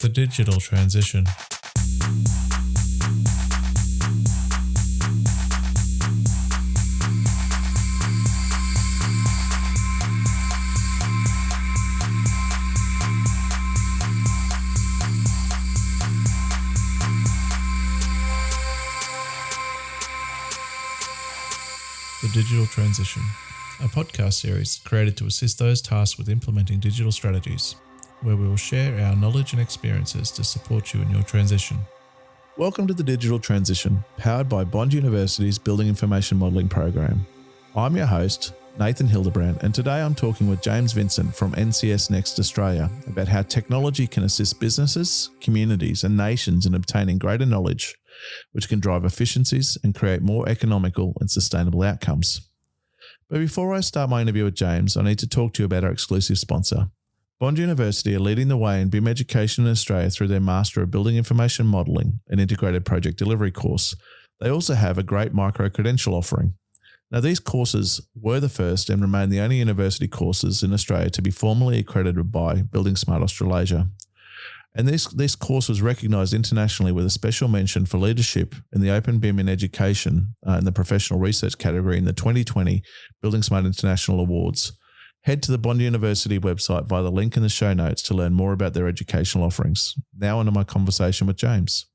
The digital transition. The Digital Transition, a podcast series created to assist those tasked with implementing digital strategies, where we will share our knowledge and experiences to support you in your transition. Welcome to The Digital Transition, powered by Bond University's Building Information Modelling program. I'm your host, Nathan Hildebrandt, and today I'm talking with James Vincent from NCS Next Australia about how technology can assist businesses, communities and nations in obtaining greater knowledge, which can drive efficiencies and create more economical and sustainable outcomes. But before I start my interview with James, I need to talk to you about our exclusive sponsor. Bond University are leading the way in BIM education in Australia through their Master of Building Information Modelling and Integrated Project Delivery course. They also have a great micro-credential offering. Now, these courses were the first and remain the only university courses in Australia to be formally accredited by Building Smart Australasia. And this course was recognised internationally with a special mention for leadership in the Open BIM in Education in the Professional Research category in the 2020 Building Smart International Awards. Head to the Bond University website via the link in the show notes to learn more about their educational offerings. Now onto my conversation with James.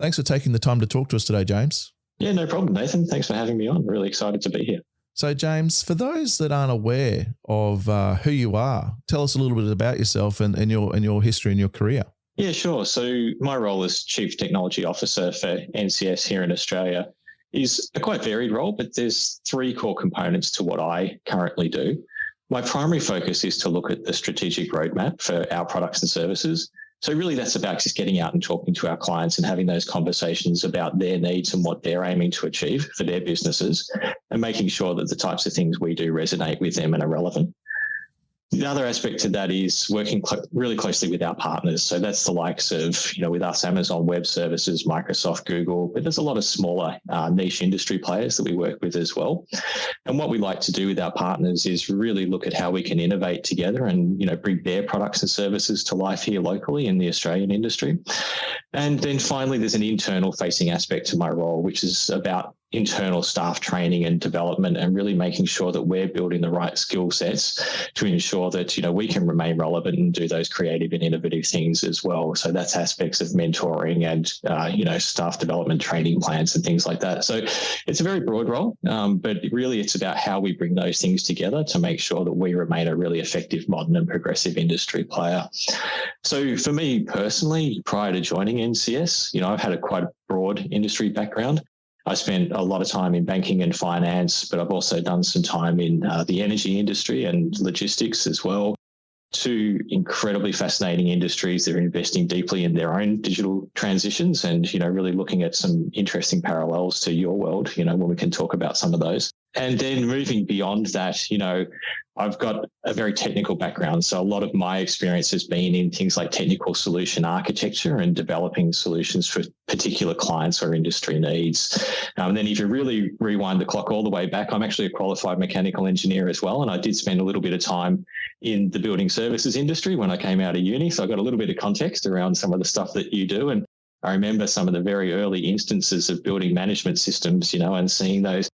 Thanks for taking the time to talk to us today, James. Yeah, no problem, Nathan. Thanks for having me on. Really excited to be here. So, James, for those that aren't aware of who you are, tell us a little bit about yourself and your history and your career. Yeah, sure. So my role as Chief Technology Officer for NCS here in Australia is a quite varied role, but there's three core components to what I currently do. My primary focus is to look at the strategic roadmap for our products and services. So really that's about just getting out and talking to our clients and having those conversations about their needs and what they're aiming to achieve for their businesses and making sure that the types of things we do resonate with them and are relevant. The other aspect to that is working really closely with our partners. So that's the likes of, with us, Amazon Web Services, Microsoft, Google, but there's a lot of smaller niche industry players that we work with as well. And what we like to do with our partners is really look at how we can innovate together and, bring their products and services to life here locally in the Australian industry. And then finally, there's an internal facing aspect to my role, which is about internal staff training and development and really making sure that we're building the right skill sets to ensure that, we can remain relevant and do those creative and innovative things as well. So that's aspects of mentoring and, staff development training plans and things like that. So it's a very broad role, but really it's about how we bring those things together to make sure that we remain a really effective, modern and progressive industry player. So for me personally, prior to joining NCS, I've had a quite broad industry background. I spent a lot of time in banking and finance, but I've also done some time in the energy industry and logistics as well. Two incredibly fascinating industries that are investing deeply in their own digital transitions and, really looking at some interesting parallels to your world, when we can talk about some of those. And then moving beyond that, I've got a very technical background. So a lot of my experience has been in things like technical solution architecture and developing solutions for particular clients or industry needs. And then if you really rewind the clock all the way back, I'm actually a qualified mechanical engineer as well. And I did spend a little bit of time in the building services industry when I came out of uni. So I got a little bit of context around some of the stuff that you do. And I remember some of the very early instances of building management systems, and seeing those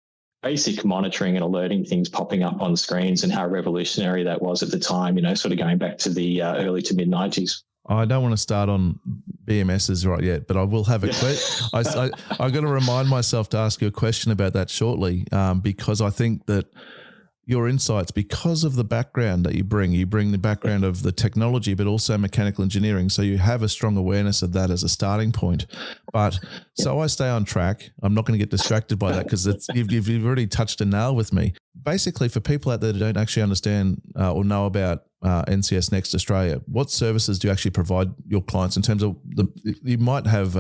basic monitoring and alerting things popping up on screens and how revolutionary that was at the time, sort of going back to the early to mid 90s. I don't want to start on BMSs right yet, but I will have a question. I've got to remind myself to ask you a question about that shortly because I think that your insights, because of the background that you bring the background of the technology, but also mechanical engineering. So you have a strong awareness of that as a starting point. But so I stay on track. I'm not going to get distracted by that because you've already touched a nail with me. Basically, for people out there that don't actually understand or know about NCS Next Australia, what services do you actually provide your clients in terms of you might have,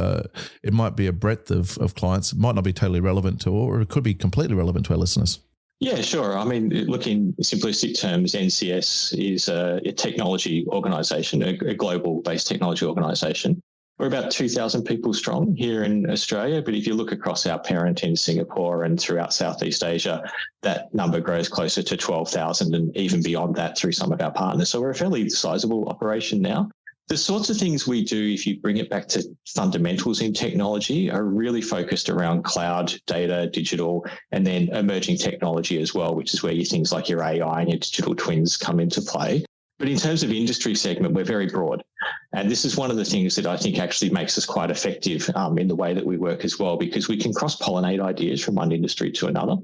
it might be a breadth of clients, it might not be totally relevant to, or it could be completely relevant to our listeners. Yeah, sure. I mean, look, in simplistic terms, NCS is a technology organisation, a global-based technology organisation. We're about 2,000 people strong here in Australia, but if you look across our parent in Singapore and throughout Southeast Asia, that number grows closer to 12,000 and even beyond that through some of our partners. So we're a fairly sizable operation now. The sorts of things we do, if you bring it back to fundamentals in technology, are really focused around cloud, data, digital, and then emerging technology as well, which is where things like your AI and your digital twins come into play. But in terms of industry segment, we're very broad. And this is one of the things that I think actually makes us quite effective in the way that we work as well, because we can cross-pollinate ideas from one industry to another.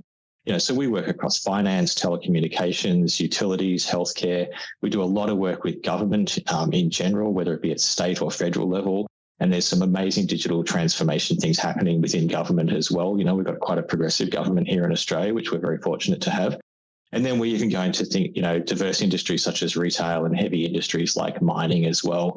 So we work across finance, telecommunications, utilities, healthcare. We do a lot of work with government in general, whether it be at state or federal level. And there's some amazing digital transformation things happening within government as well. We've got quite a progressive government here in Australia, which we're very fortunate to have. And then we're even going to think, diverse industries such as retail and heavy industries like mining as well.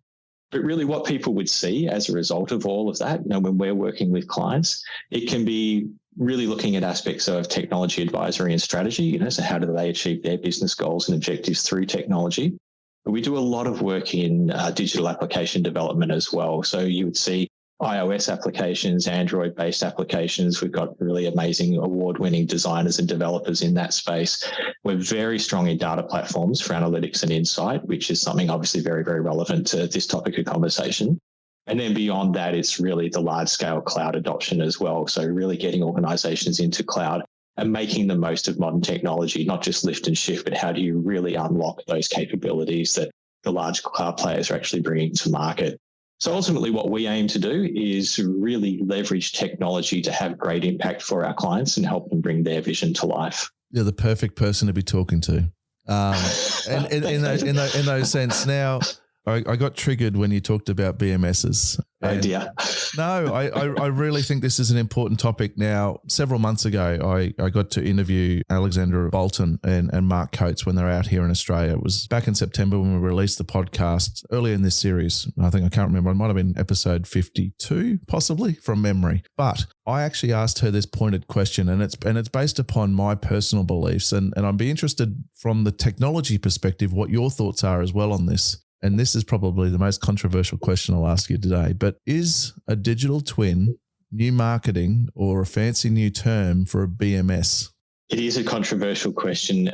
But really what people would see as a result of all of that, when we're working with clients, it can be really looking at aspects of technology advisory and strategy, so how do they achieve their business goals and objectives through technology? But we do a lot of work in digital application development as well. So you would see iOS applications, Android-based applications. We've got really amazing award-winning designers and developers in that space. We're very strong in data platforms for analytics and insight, which is something obviously very, very relevant to this topic of conversation. And then beyond that, it's really the large-scale cloud adoption as well. So really getting organizations into cloud and making the most of modern technology, not just lift and shift, but how do you really unlock those capabilities that the large cloud players are actually bringing to market. So ultimately what we aim to do is really leverage technology to have great impact for our clients and help them bring their vision to life. You're the perfect person to be talking to. And in those sense now, I got triggered when you talked about BMSs. Oh dear. No, I really think this is an important topic. Now, several months ago, I got to interview Alexandra Bolton and Mark Coates when they're out here in Australia. It was back in September when we released the podcast earlier in this series. I can't remember. It might have been episode 52, possibly, from memory. But I actually asked her this pointed question, and it's based upon my personal beliefs. And I'd be interested from the technology perspective what your thoughts are as well on this. And this is probably the most controversial question I'll ask you today, but is a digital twin new marketing or a fancy new term for a BMS? It is a controversial question.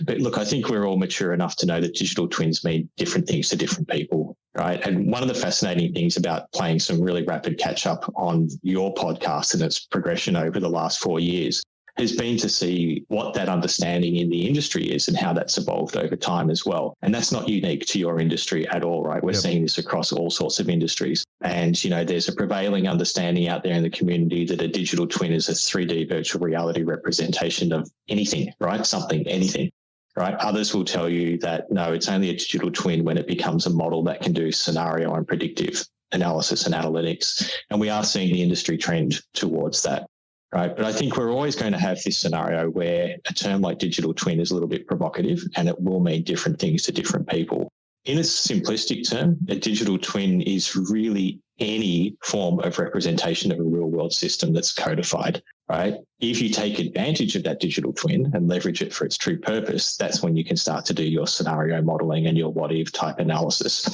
But look, I think we're all mature enough to know that digital twins mean different things to different people, right? And one of the fascinating things about playing some really rapid catch up on your podcast and its progression over the last 4 years has been to see what that understanding in the industry is and how that's evolved over time as well. And that's not unique to your industry at all, right? We're seeing this across all sorts of industries. And, there's a prevailing understanding out there in the community that a digital twin is a 3D virtual reality representation of anything, right? Anything, right? Others will tell you that, no, it's only a digital twin when it becomes a model that can do scenario and predictive analysis and analytics. And we are seeing the industry trend towards that. Right. But I think we're always going to have this scenario where a term like digital twin is a little bit provocative and it will mean different things to different people. In a simplistic term, a digital twin is really any form of representation of a real world system that's codified, right? If you take advantage of that digital twin and leverage it for its true purpose, that's when you can start to do your scenario modeling and your what if type analysis.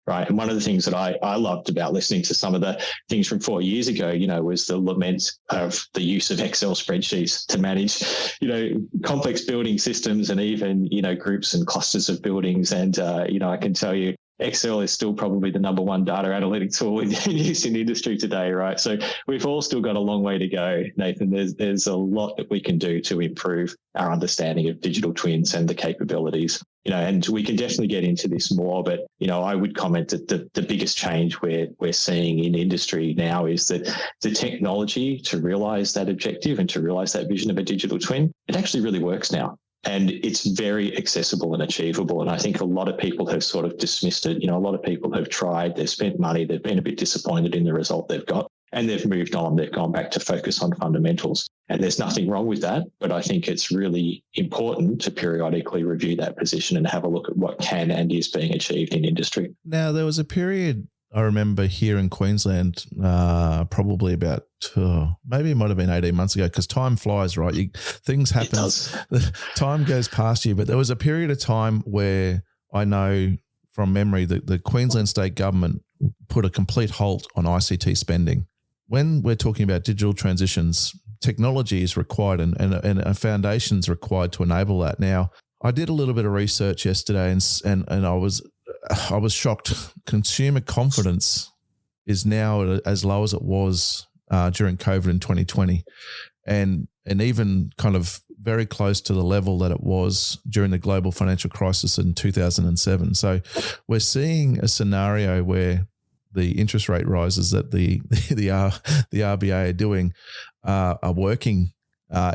Right. And one of the things that I loved about listening to some of the things from 4 years ago, was the lament of the use of Excel spreadsheets to manage, complex building systems and even, groups and clusters of buildings. And, I can tell you, Excel is still probably the number one data analytic tool in use in the industry today, right? So we've all still got a long way to go, Nathan. There's a lot that we can do to improve our understanding of digital twins and the capabilities. And we can definitely get into this more, but, I would comment that the biggest change we're seeing in industry now is that the technology to realize that objective and to realize that vision of a digital twin, it actually really works now. And it's very accessible and achievable. And I think a lot of people have sort of dismissed it. A lot of people have tried, they've spent money, they've been a bit disappointed in the result they've got, and they've moved on. They've gone back to focus on fundamentals. And there's nothing wrong with that. But I think it's really important to periodically review that position and have a look at what can and is being achieved in industry. Now, there was a period I remember here in Queensland, probably about, maybe it might have been 18 months ago, because time flies, right? Things happen. Time goes past you. But there was a period of time where I know from memory that the Queensland state government put a complete halt on ICT spending. When we're talking about digital transitions, technology is required and a foundation is required to enable that. Now, I did a little bit of research yesterday and I was I was shocked. Consumer confidence is now as low as it was during COVID in 2020, and even kind of very close to the level that it was during the global financial crisis in 2007. So we're seeing a scenario where the interest rate rises that the RBA are doing are working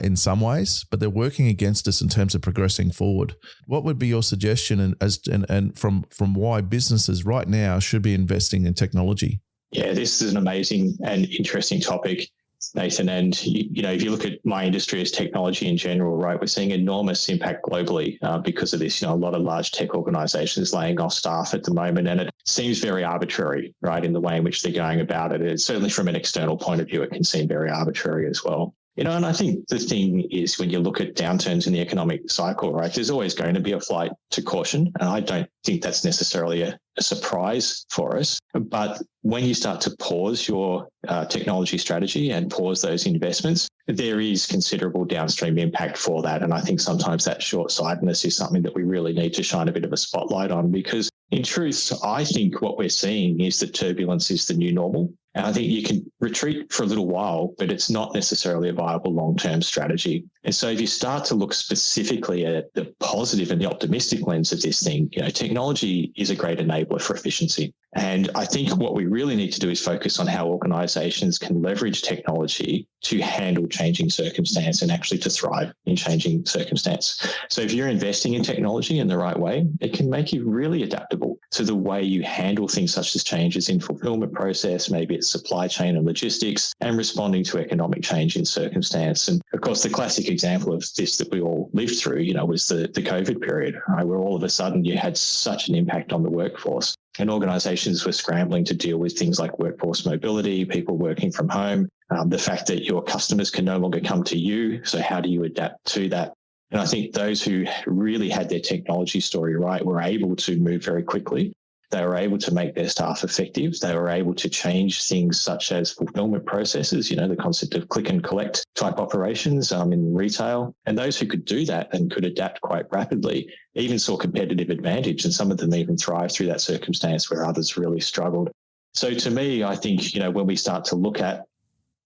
in some ways, but they're working against us in terms of progressing forward. What would be your suggestion and from why businesses right now should be investing in technology? Yeah, this is an amazing and interesting topic, Nathan. And, if you look at my industry as technology in general, right, we're seeing enormous impact globally because of this. A lot of large tech organizations laying off staff at the moment, and it seems very arbitrary, right, in the way in which they're going about it. It's certainly from an external point of view, it can seem very arbitrary as well. And I think the thing is when you look at downturns in the economic cycle, right, there's always going to be a flight to caution. And I don't think that's necessarily a surprise for us. But when you start to pause your technology strategy and pause those investments, there is considerable downstream impact for that. And I think sometimes that short-sightedness is something that we really need to shine a bit of a spotlight on, because in truth, I think what we're seeing is that turbulence is the new normal. And I think you can retreat for a little while, but it's not necessarily a viable long-term strategy. And so if you start to look specifically at the positive and the optimistic lens of this thing, technology is a great enabler for efficiency. And I think what we really need to do is focus on how organizations can leverage technology to handle changing circumstance and actually to thrive in changing circumstance. So if you're investing in technology in the right way, it can make you really adaptable to the way you handle things such as changes in fulfillment process, maybe it's supply chain and logistics, and responding to economic change in circumstance. And of course, the classic example of this that we all lived through, was the COVID period, right, where all of a sudden you had such an impact on the workforce. And organizations were scrambling to deal with things like workforce mobility, people working from home, the fact that your customers can no longer come to you. So how do you adapt to that? And I think those who really had their technology story right were able to move very quickly. They were able to make their staff effective. They were able to change things such as fulfillment processes, the concept of click and collect type operations in retail. And those who could do that and could adapt quite rapidly even saw competitive advantage. And some of them even thrived through that circumstance where others really struggled. So to me, I think, when we start to look at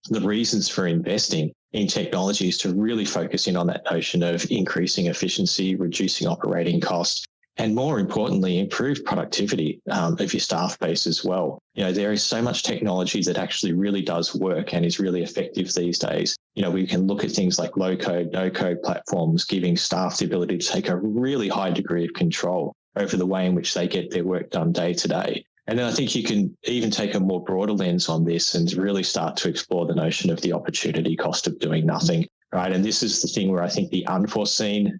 the reasons for investing in technology is to really focus in on that notion of increasing efficiency, reducing operating costs, and more importantly, improve productivity of your staff base as well. There is so much technology that actually really does work and is really effective these days. We can look at things like low-code, no-code platforms, giving staff the ability to take a really high degree of control over the way in which they get their work done day to day. And then I think you can even take a more broader lens on this and really start to explore the notion of the opportunity cost of doing nothing, right? And this is the thing where I think the unforeseen,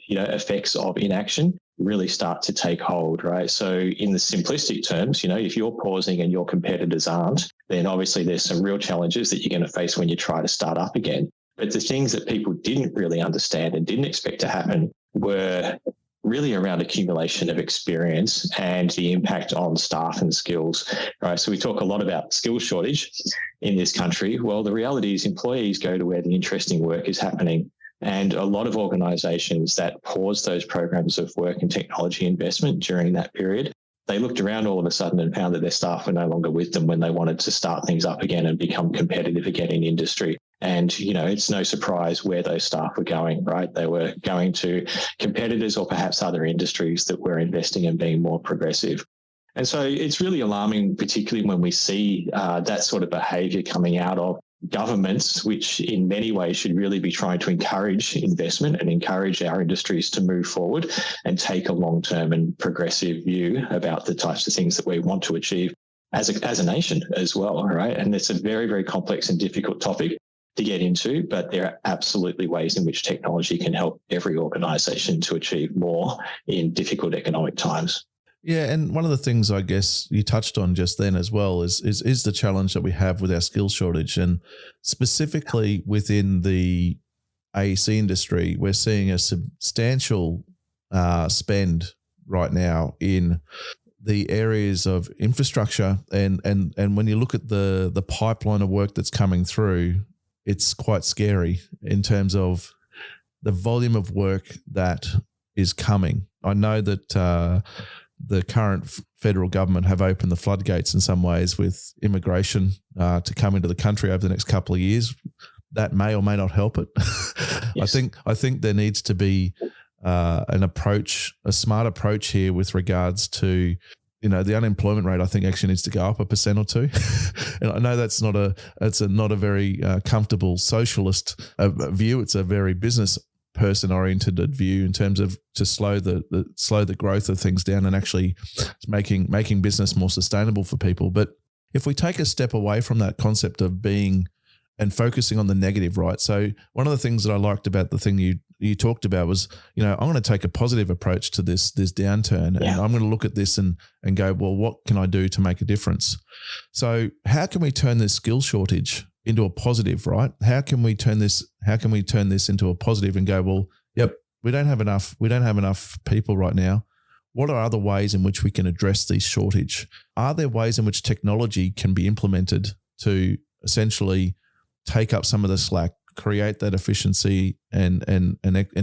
effects of inaction really start to take hold, right? So in the simplistic terms, if you're pausing and your competitors aren't, then obviously there's some real challenges that you're going to face when you try to start up again. But the things that people didn't really understand and didn't expect to happen were really around accumulation of experience and the impact on staff and skills, right? So we talk a lot about skills shortage in this country. Well, the reality is employees go to where the interesting work is happening. And a lot of organizations that paused those programs of work and technology investment during that period, they looked around all of a sudden and found that their staff were no longer with them when they wanted to start things up again and become competitive again in industry. And, it's no surprise where those staff were going, right? They were going to competitors or perhaps other industries that were investing in being more progressive. And so it's really alarming, particularly when we see that sort of behavior coming out of governments, which in many ways should really be trying to encourage investment and encourage our industries to move forward and take a long-term and progressive view about the types of things that we want to achieve as a nation as well, right? And it's a very, very complex and difficult topic to get into, but there are absolutely ways in which technology can help every organization to achieve more in difficult economic times. Yeah, and one of the things I guess you touched on just then as well is the challenge that we have with our skills shortage, and specifically within the AEC industry, we're seeing a substantial spend right now in the areas of infrastructure, and when you look at the pipeline of work that's coming through, it's quite scary in terms of the volume of work that is coming. I know that the current federal government have opened the floodgates in some ways with immigration to come into the country over the next couple of years. That may or may not help it. Yes. I think there needs to be an approach, a smart approach here with regards to, the unemployment rate. I think actually needs to go up 1% or 2%. And I know that's not a very comfortable socialist view. It's a very business person oriented view in terms of to slow the growth of things down and actually making business more sustainable for people. But if we take a step away from that concept of being and focusing on the negative, right? So one of the things that I liked about the thing you talked about was, I'm going to take a positive approach to this downturn, and I'm going to look at this and go, well, what can I do to make a difference? So how can we turn this skill shortage into a positive, right? How can we turn this into a positive and go, well, yep, we don't have enough people right now. What are other ways in which we can address this shortage? Are there ways in which technology can be implemented to essentially take up some of the slack, create that efficiency and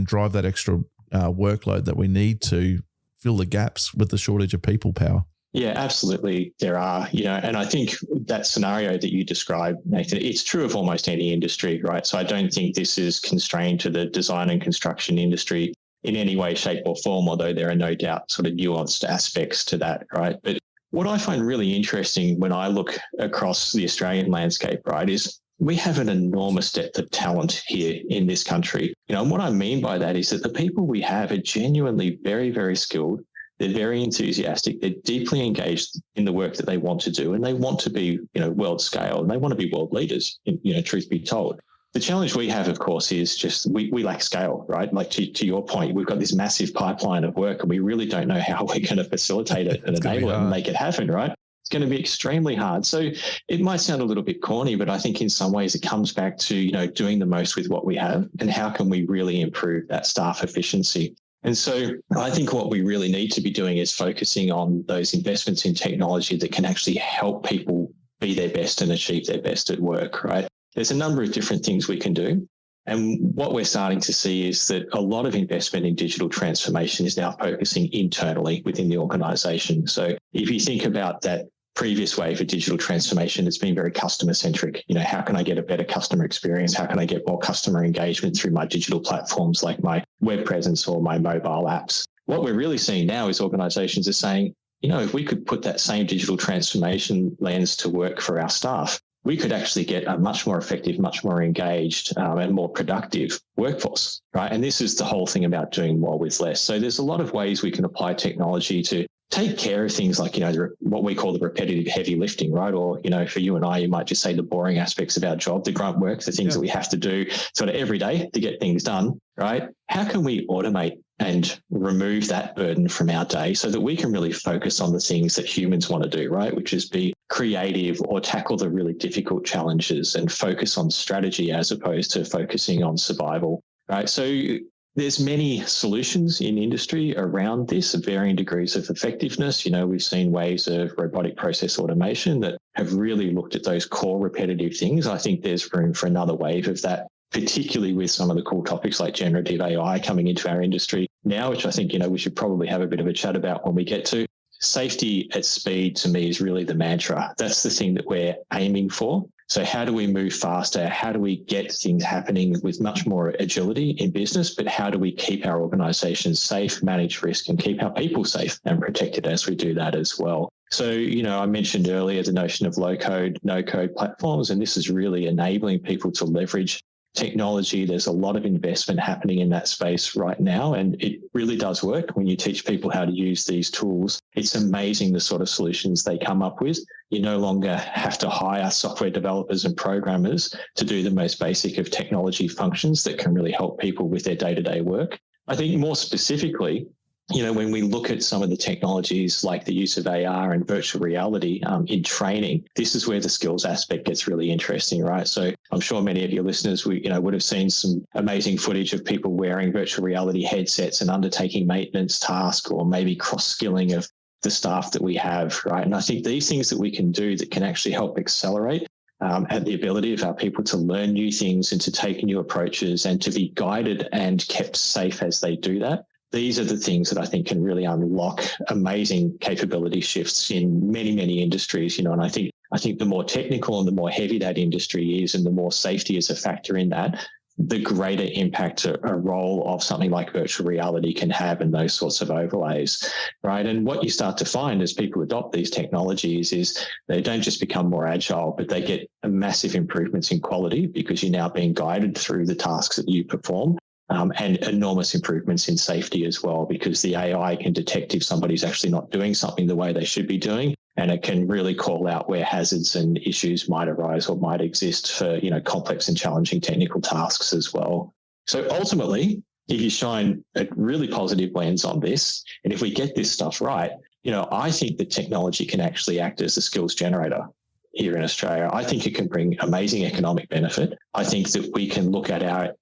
drive that extra workload that we need to fill the gaps with the shortage of people power? Yeah, absolutely. There are, and I think that scenario that you described, Nathan, it's true of almost any industry, right? So I don't think this is constrained to the design and construction industry in any way, shape or form, although there are no doubt sort of nuanced aspects to that, right? But what I find really interesting when I look across the Australian landscape, right, is we have an enormous depth of talent here in this country. And what I mean by that is that the people we have are genuinely very, very skilled. They're very enthusiastic. They're deeply engaged in the work that they want to do, and they want to be, world scale, and they want to be world leaders, truth be told. The challenge we have, of course, is just we lack scale, right? Like to your point, we've got this massive pipeline of work, and we really don't know how we're going to facilitate it and enable it and make it happen, right? It's going to be extremely hard. So it might sound a little bit corny, but I think in some ways it comes back to, doing the most with what we have and how can we really improve that staff efficiency. And so I think what we really need to be doing is focusing on those investments in technology that can actually help people be their best and achieve their best at work, right? There's a number of different things we can do. And what we're starting to see is that a lot of investment in digital transformation is now focusing internally within the organization. So if you think about that previous wave of digital transformation, it's been very customer centric. How can I get a better customer experience? How can I get more customer engagement through my digital platforms like my web presence or my mobile apps? What we're really seeing now is organizations are saying, if we could put that same digital transformation lens to work for our staff, we could actually get a much more effective, much more engaged and more productive workforce, right? And this is the whole thing about doing more with less. So there's a lot of ways we can apply technology to take care of things like, what we call the repetitive heavy lifting, right? Or, for you and I, you might just say the boring aspects of our job, the grunt work, the things that we have to do sort of every day to get things done, right? How can we automate and remove that burden from our day so that we can really focus on the things that humans want to do, right? Which is be creative or tackle the really difficult challenges and focus on strategy as opposed to focusing on survival, right? So there's many solutions in industry around this of varying degrees of effectiveness. We've seen ways of robotic process automation that have really looked at those core repetitive things. I think there's room for another wave of that, particularly with some of the cool topics like generative AI coming into our industry now, which I think, we should probably have a bit of a chat about when we get to. Safety at speed, to me, is really the mantra. That's the thing that we're aiming for. So how do we move faster? How do we get things happening with much more agility in business? But how do we keep our organizations safe, manage risk, and keep our people safe and protected as we do that as well? So, I mentioned earlier the notion of low code, no code platforms, and this is really enabling people to leverage technology. There's a lot of investment happening in that space right now, and it really does work when you teach people how to use these tools. It's amazing the sort of solutions they come up with. You no longer have to hire software developers and programmers to do the most basic of technology functions that can really help people with their day-to-day work. I think more specifically, when we look at some of the technologies like the use of AR and virtual reality in training, this is where the skills aspect gets really interesting, right? So I'm sure many of your listeners would have seen some amazing footage of people wearing virtual reality headsets and undertaking maintenance tasks or maybe cross-skilling of the staff that we have, right? And I think these things that we can do that can actually help accelerate and the ability of our people to learn new things and to take new approaches and to be guided and kept safe as they do that. these are the things that I think can really unlock amazing capability shifts in many, many industries, and I think the more technical and the more heavy that industry is and the more safety is a factor in that, the greater impact a role of something like virtual reality can have in those sorts of overlays, right? And what you start to find as people adopt these technologies is they don't just become more agile, but they get massive improvements in quality because you're now being guided through the tasks that you perform. And enormous improvements in safety as well, because the AI can detect if somebody's actually not doing something the way they should be doing, and it can really call out where hazards and issues might arise or might exist for, complex and challenging technical tasks as well. So ultimately, if you shine a really positive lens on this, and if we get this stuff right, I think that technology can actually act as a skills generator here in Australia. I think it can bring amazing economic benefit. I think that we can look at our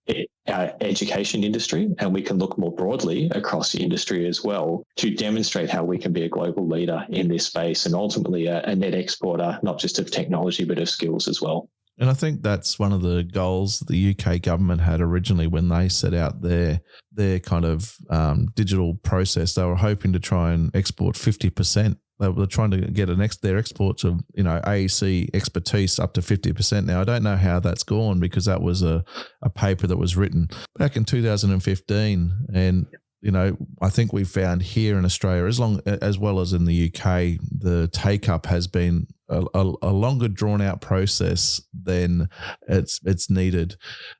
education industry, and we can look more broadly across the industry as well to demonstrate how we can be a global leader in this space and ultimately a net exporter, not just of technology, but of skills as well. And I think that's one of the goals the UK government had originally when they set out their kind of digital process. They were hoping to try and export 50%. They were trying to get their exports of, AEC expertise up to 50%. Now, I don't know how that's gone because that was a paper that was written back in 2015. And, I think we found here in Australia, as well as in the UK, the take-up has been a longer drawn-out process than it's needed.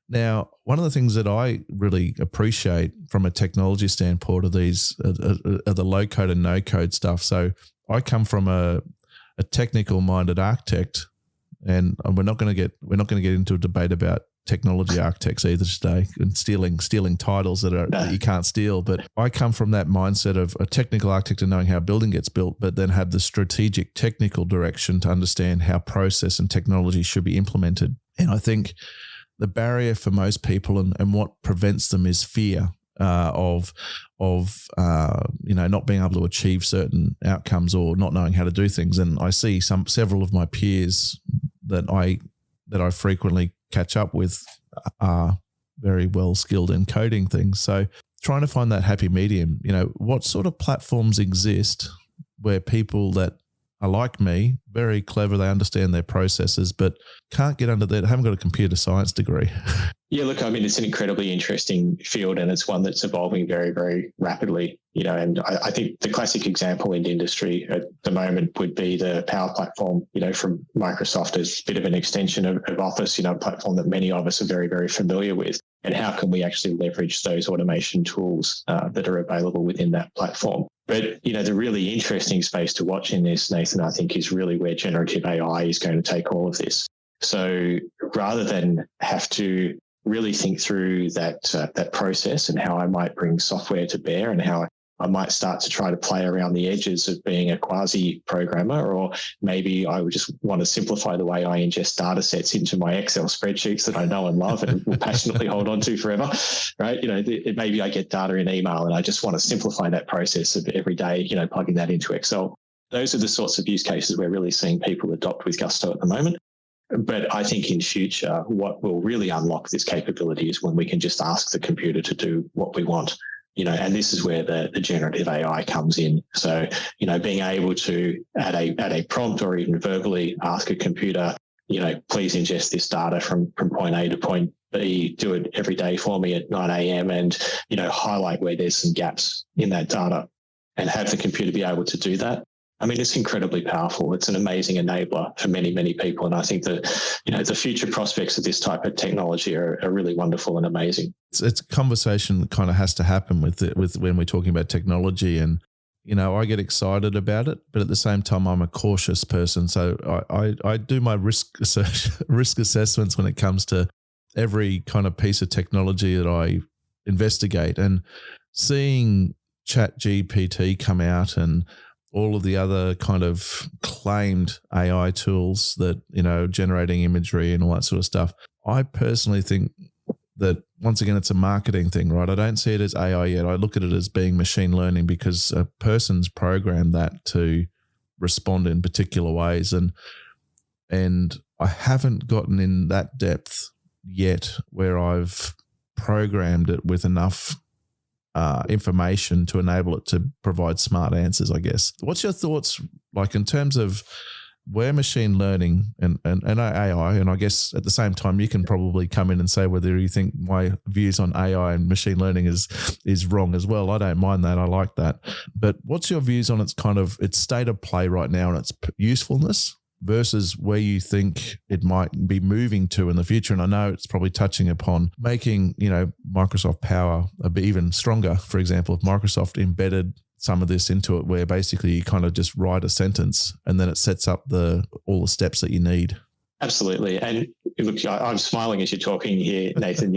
Now, one of the things that I really appreciate from a technology standpoint are these are the low-code and no-code stuff. So I come from a technical-minded architect, and we're not going to get into a debate about technology architects either today and stealing titles that you can't steal. But I come from that mindset of a technical architect and knowing how a building gets built, but then have the strategic technical direction to understand how process and technology should be implemented. And I think the barrier for most people and what prevents them is fear of not being able to achieve certain outcomes or not knowing how to do things. And I see several of my peers that I frequently catch up with are very well skilled in coding things. So trying to find that happy medium, what sort of platforms exist where people that are like me, very clever, they understand their processes, but can't get under that, haven't got a computer science degree. Yeah, look, it's an incredibly interesting field, and it's one that's evolving very, very rapidly. And I think the classic example in the industry at the moment would be the Power Platform, from Microsoft as a bit of an extension of Office, a platform that many of us are very, very familiar with. And how can we actually leverage those automation tools that are available within that platform? But, the really interesting space to watch in this, Nathan, I think is really where generative AI is going to take all of this. So rather than have to really think through that process and how I might bring software to bear and how I might start to try to play around the edges of being a quasi-programmer, or maybe I would just want to simplify the way I ingest data sets into my Excel spreadsheets that I know and love and will passionately hold on to forever, right? Maybe I get data in email and I just want to simplify that process of every day, plugging that into Excel. Those are the sorts of use cases we're really seeing people adopt with gusto at the moment. But I think in future, what will really unlock this capability is when we can just ask the computer to do what we want, and this is where the generative AI comes in. So, being able to add a prompt or even verbally ask a computer, please ingest this data from point A to point B, do it every day for me at 9 a.m. and, highlight where there's some gaps in that data and have the computer be able to do that. It's incredibly powerful. It's an amazing enabler for many, many people. And I think that, the future prospects of this type of technology are really wonderful and amazing. It's a conversation that kind of has to happen with when we're talking about technology. And, I get excited about it, but at the same time, I'm a cautious person. So I do my risk assessments when it comes to every kind of piece of technology that I investigate. And seeing ChatGPT come out and all of the other kind of claimed AI tools that, generating imagery and all that sort of stuff. I personally think that, once again, it's a marketing thing, right? I don't see it as AI yet. I look at it as being machine learning because a person's programmed that to respond in particular ways. And I haven't gotten in that depth yet where I've programmed it with enough information to enable it to provide smart answers, I guess. What's your thoughts like in terms of where machine learning and AI, and I guess at the same time you can probably come in and say whether you think my views on AI and machine learning is wrong as well. I don't mind that. I like that. But what's your views on its state of play right now and its usefulness versus where you think it might be moving to in the future? And I know it's probably touching upon making, Microsoft Power a bit even stronger. For example, if Microsoft embedded some of this into it where basically you kind of just write a sentence and then it sets up all the steps that you need. Absolutely. And look, I'm smiling as you're talking here, Nathan.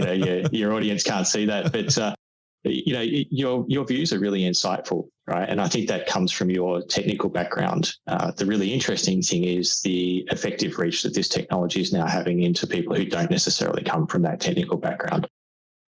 Your audience can't see that, but your views are really insightful, right? And I think that comes from your technical background. The really interesting thing is the effective reach that this technology is now having into people who don't necessarily come from that technical background.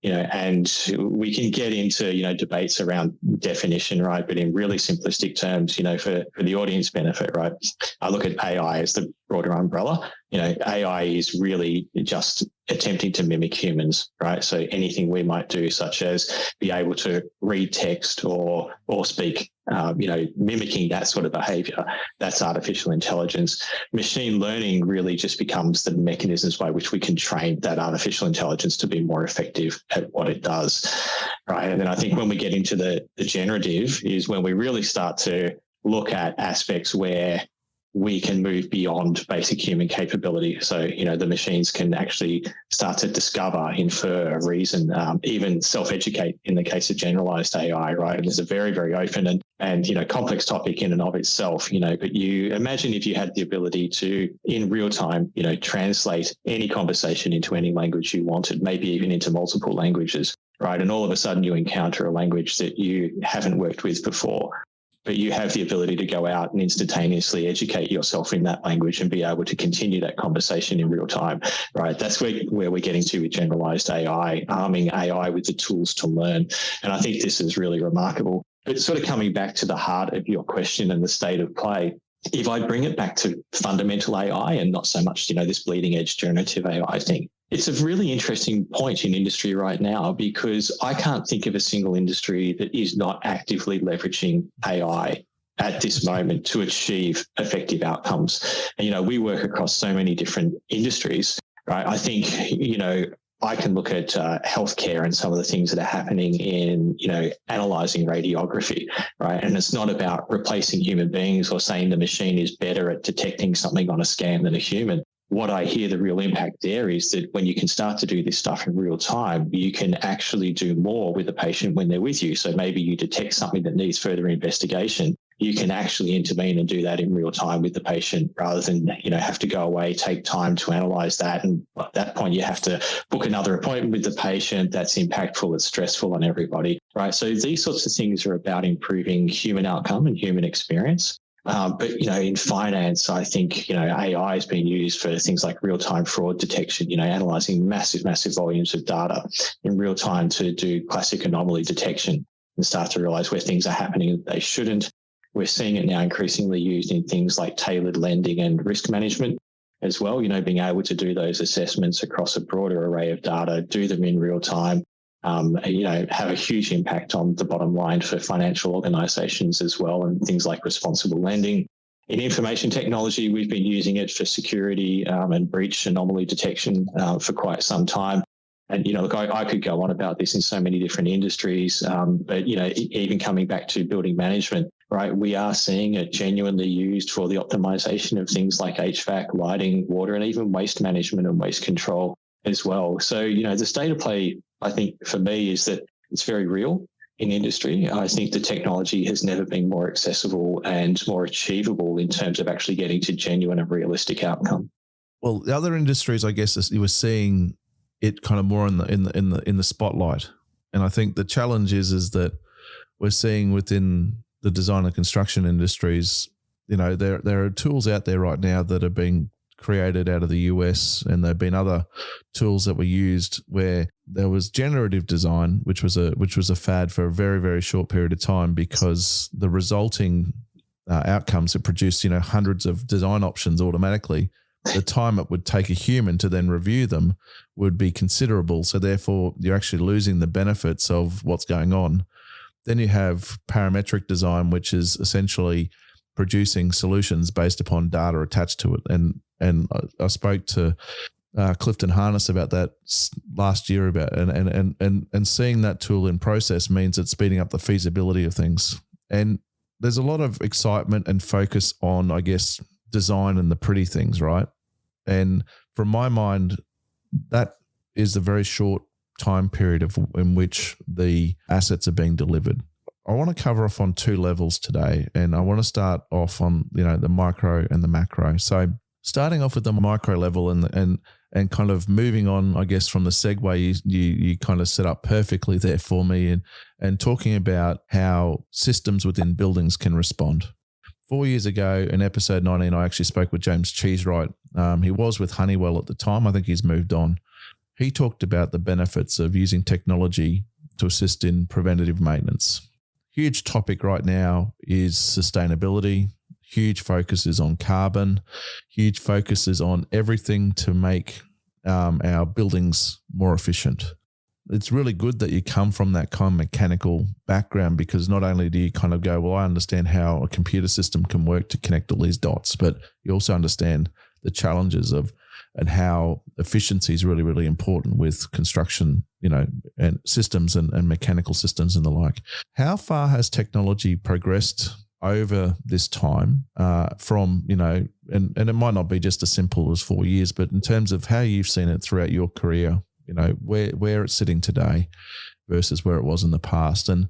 And we can get into, debates around definition, right? But in really simplistic terms, for the audience benefit, right? I look at AI as the broader umbrella. AI is really just attempting to mimic humans, right? So anything we might do, such as be able to read text or speak, mimicking that sort of behavior, that's artificial intelligence. Machine learning really just becomes the mechanisms by which we can train that artificial intelligence to be more effective at what it does, right? And then I think when we get into the generative is when we really start to look at aspects where we can move beyond basic human capability. So, the machines can actually start to discover, infer, reason, even self-educate in the case of generalized AI, right? And it's a very, very open and complex topic in and of itself, but you imagine if you had the ability to, in real time, translate any conversation into any language you wanted, maybe even into multiple languages, right? And all of a sudden you encounter a language that you haven't worked with before, but you have the ability to go out and instantaneously educate yourself in that language and be able to continue that conversation in real time, right? That's where we're getting to with generalized AI, arming AI with the tools to learn. And I think this is really remarkable. But sort of coming back to the heart of your question and the state of play, if I bring it back to fundamental AI and not so much, this bleeding edge generative AI thing, it's a really interesting point in industry right now because I can't think of a single industry that is not actively leveraging AI at this moment to achieve effective outcomes. And, we work across so many different industries, right? I think, I can look at healthcare and some of the things that are happening in, analyzing radiography, right? And it's not about replacing human beings or saying the machine is better at detecting something on a scan than a human. What I hear the real impact there is that when you can start to do this stuff in real time, you can actually do more with the patient when they're with you. So maybe you detect something that needs further investigation. You can actually intervene and do that in real time with the patient rather than, have to go away, take time to analyze that. And at that point, you have to book another appointment with the patient. That's impactful. It's stressful on everybody, right? So these sorts of things are about improving human outcome and human experience. But, in finance, I think, AI has been used for things like real-time fraud detection, analyzing massive volumes of data in real time to do classic anomaly detection and start to realize where things are happening that they shouldn't. We're seeing it now increasingly used in things like tailored lending and risk management as well, being able to do those assessments across a broader array of data, do them in real time, have a huge impact on the bottom line for financial organizations as well, and things like responsible lending. In information technology, we've been using it for security and breach anomaly detection for quite some time. And, look, I could go on about this in so many different industries, but, even coming back to building management, right, we are seeing it genuinely used for the optimization of things like HVAC, lighting, water, and even waste management and waste control as well. So, the state of play, I think, for me, is that it's very real in industry. I think the technology has never been more accessible and more achievable in terms of actually getting to genuine and realistic outcome. Well, the other industries, I guess, you were seeing it kind of more in the spotlight, and I think the challenge is that we're seeing within the design and construction industries, there are tools out there right now that are being created out of the US, and there have been other tools that were used where there was generative design, which was a fad for a very, very short period of time because the resulting outcomes have produced hundreds of design options automatically. the time it would take a human to then review them would be considerable. So therefore, you're actually losing the benefits of what's going on. Then you have parametric design, which is essentially producing solutions based upon data attached to it. And I spoke to Clifton Harness about that last year and seeing that tool in process means it's speeding up the feasibility of things. And there's a lot of excitement and focus on, I guess, design and the pretty things, right? And from my mind, that is a very short time period in which the assets are being delivered. I want to cover off on two levels today, and I want to start off on the micro and the macro. So starting off with the micro level and kind of moving on, I guess, from the segue you kind of set up perfectly there for me, and talking about how systems within buildings can respond. 4 years ago, in episode 19, I actually spoke with James Cheesewright. He was with Honeywell at the time. I think he's moved on. He talked about the benefits of using technology to assist in preventative maintenance. Huge topic right now is sustainability. Huge focus is on carbon. Huge focus is on everything to make our buildings more efficient. It's really good that you come from that kind of mechanical background, because not only do you kind of go, well, I understand how a computer system can work to connect all these dots, but you also understand the challenges of and how efficiency is really, really important with construction, and systems and mechanical systems and the like. How far has technology progressed over this time from, and it might not be just as simple as 4 years, but in terms of how you've seen it throughout your career, where it's sitting today versus where it was in the past, and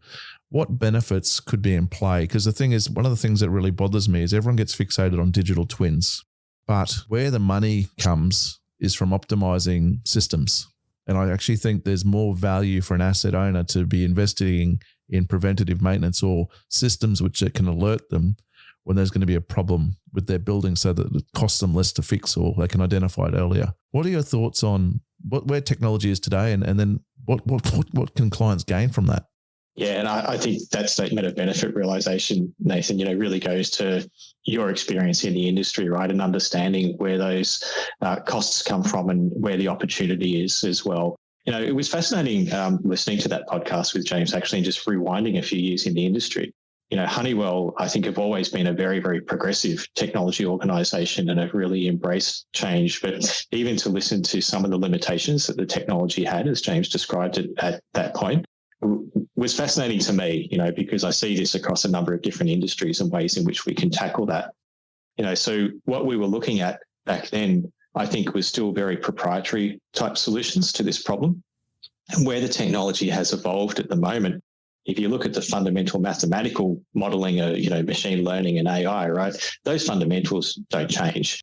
what benefits could be in play? Because the thing is, one of the things that really bothers me is everyone gets fixated on digital twins, but where the money comes is from optimizing systems. And I actually think there's more value for an asset owner to be investing in preventative maintenance or systems which can alert them when there's going to be a problem with their building, so that it costs them less to fix, or they can identify it earlier. What are your thoughts on where technology is today, and then what can clients gain from that? Yeah, and I think that statement of benefit realization, Nathan, really goes to your experience in the industry, right? And understanding where those costs come from and where the opportunity is as well. It was fascinating listening to that podcast with James, actually, and just rewinding a few years in the industry. Honeywell, I think, have always been a very, very progressive technology organization and have really embraced change. But even to listen to some of the limitations that the technology had, as James described it at that point, was fascinating to me, because I see this across a number of different industries and ways in which we can tackle that. So what we were looking at back then, I think, was still very proprietary type solutions to this problem. And where the technology has evolved at the moment, if you look at the fundamental mathematical modeling of, machine learning and AI, right, those fundamentals don't change.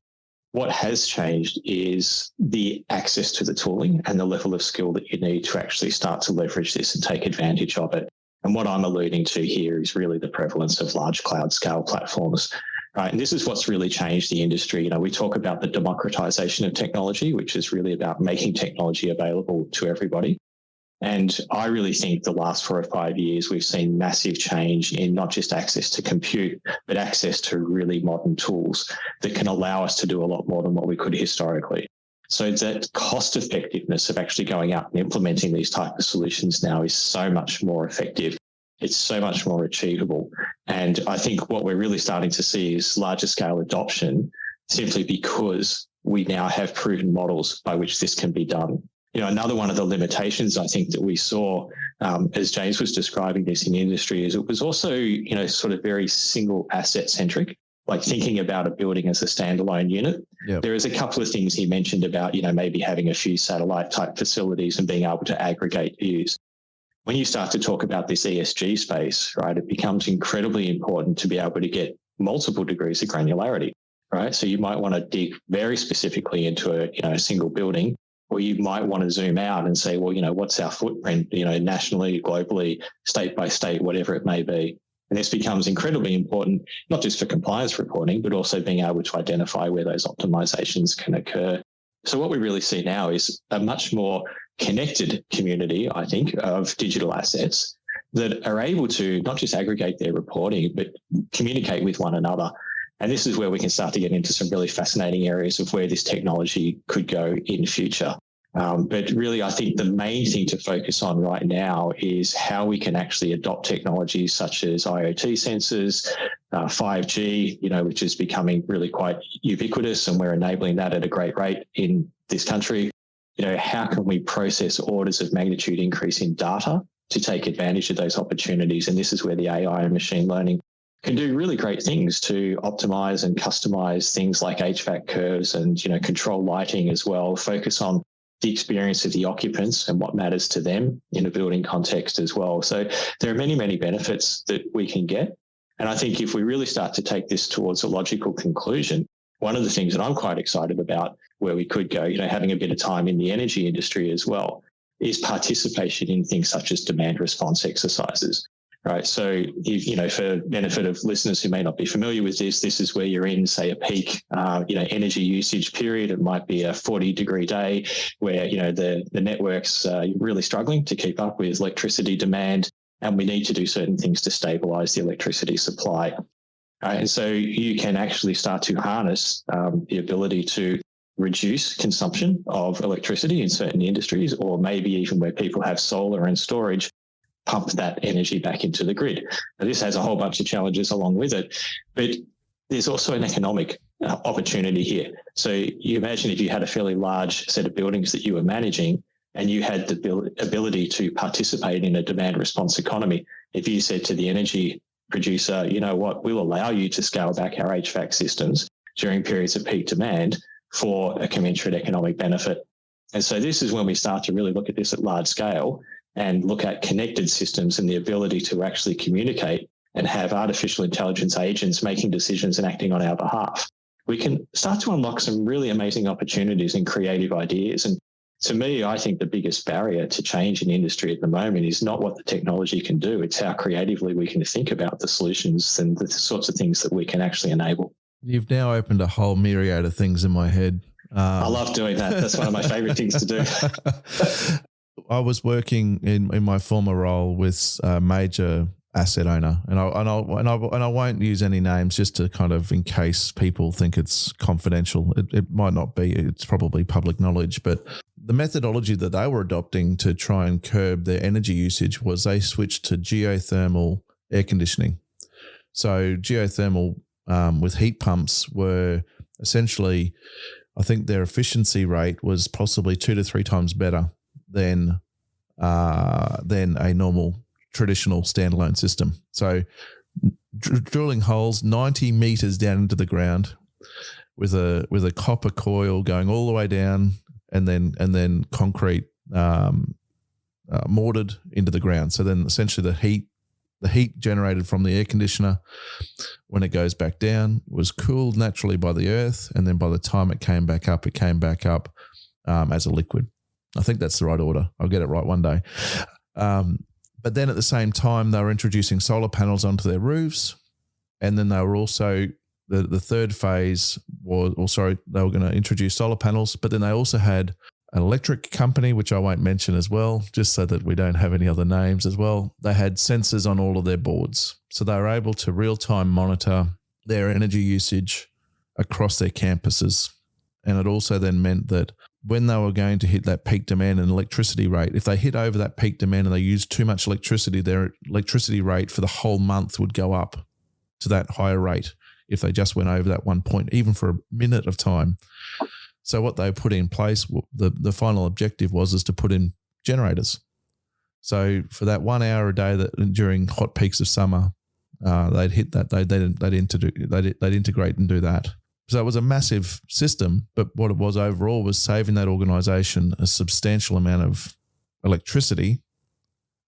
What has changed is the access to the tooling and the level of skill that you need to actually start to leverage this and take advantage of it. And what I'm alluding to here is really the prevalence of large cloud scale platforms, right? And this is what's really changed the industry. We talk about the democratization of technology, which is really about making technology available to everybody. And I really think the last 4 or 5 years, we've seen massive change in not just access to compute, but access to really modern tools that can allow us to do a lot more than what we could historically. So that cost effectiveness of actually going out and implementing these type of solutions now is so much more effective. It's so much more achievable. And I think what we're really starting to see is larger scale adoption, simply because we now have proven models by which this can be done. Another one of the limitations I think that we saw as James was describing this in the industry is it was also, sort of very single asset centric, like thinking about a building as a standalone unit. Yep. There is a couple of things he mentioned about, maybe having a few satellite type facilities and being able to aggregate views. When you start to talk about this ESG space, right, it becomes incredibly important to be able to get multiple degrees of granularity, right? So you might want to dig very specifically into a single building. Or you might want to zoom out and say, well, what's our footprint, nationally, globally, state by state, whatever it may be. And this becomes incredibly important, not just for compliance reporting, but also being able to identify where those optimizations can occur. So what we really see now is a much more connected community, I think, of digital assets that are able to not just aggregate their reporting, but communicate with one another And this is where we can start to get into some really fascinating areas of where this technology could go in the future. But really, I think the main thing to focus on right now is how we can actually adopt technologies such as IoT sensors, 5G, which is becoming really quite ubiquitous, and we're enabling that at a great rate in this country. How can we process orders of magnitude increase in data to take advantage of those opportunities? And this is where the AI and machine learning can do really great things to optimize and customize things like HVAC curves and, control lighting as well, focus on the experience of the occupants and what matters to them in a building context as well. So there are many, many benefits that we can get. And I think if we really start to take this towards a logical conclusion, one of the things that I'm quite excited about where we could go, having a bit of time in the energy industry as well, is participation in things such as demand response exercises. Right. So, for benefit of listeners who may not be familiar with this is where you're in, say, a peak, energy usage period. It might be a 40-degree day where, the network's really struggling to keep up with electricity demand, and we need to do certain things to stabilize the electricity supply. And so you can actually start to harness the ability to reduce consumption of electricity in certain industries, or maybe even where people have solar and storage, pump that energy back into the grid. Now, this has a whole bunch of challenges along with it, but there's also an economic opportunity here. So you imagine if you had a fairly large set of buildings that you were managing and you had the ability to participate in a demand response economy. If you said to the energy producer, we'll allow you to scale back our HVAC systems during periods of peak demand for a commensurate economic benefit. And so this is when we start to really look at this at large scale and look at connected systems and the ability to actually communicate and have artificial intelligence agents making decisions and acting on our behalf. We can start to unlock some really amazing opportunities and creative ideas. And to me, I think the biggest barrier to change in industry at the moment is not what the technology can do. It's how creatively we can think about the solutions and the sorts of things that we can actually enable. You've now opened a whole myriad of things in my head. I love doing that. That's one of my favorite things to do. I was working in my former role with a major asset owner, and I won't use any names just to kind of in case people think it's confidential. It might not be. It's probably public knowledge, but the methodology that they were adopting to try and curb their energy usage was they switched to geothermal air conditioning. So geothermal with heat pumps were essentially, I think their efficiency rate was possibly 2 to 3 times better than a normal traditional standalone system. So drilling holes 90 meters down into the ground with a copper coil going all the way down, and then concrete mortared into the ground. So then essentially the heat generated from the air conditioner when it goes back down was cooled naturally by the earth, and then by the time it came back up as a liquid. I think that's the right order. I'll get it right one day. But then at the same time, they were introducing solar panels onto their roofs. And then they were also, the third phase was, they were going to introduce solar panels, but then they also had an electric company, which I won't mention as well, just so that we don't have any other names as well. They had sensors on all of their boards. So they were able to real-time monitor their energy usage across their campuses. And it also then meant that when they were going to hit that peak demand and electricity rate, if they hit over that peak demand and they used too much electricity, their electricity rate for the whole month would go up to that higher rate if they just went over that one point, even for a minute of time. So what they put in place, the final objective was to put in generators. So for that 1 hour a day that during hot peaks of summer, they'd hit that, they'd integrate and do that. So it was a massive system, but what it was overall was saving that organisation a substantial amount of electricity,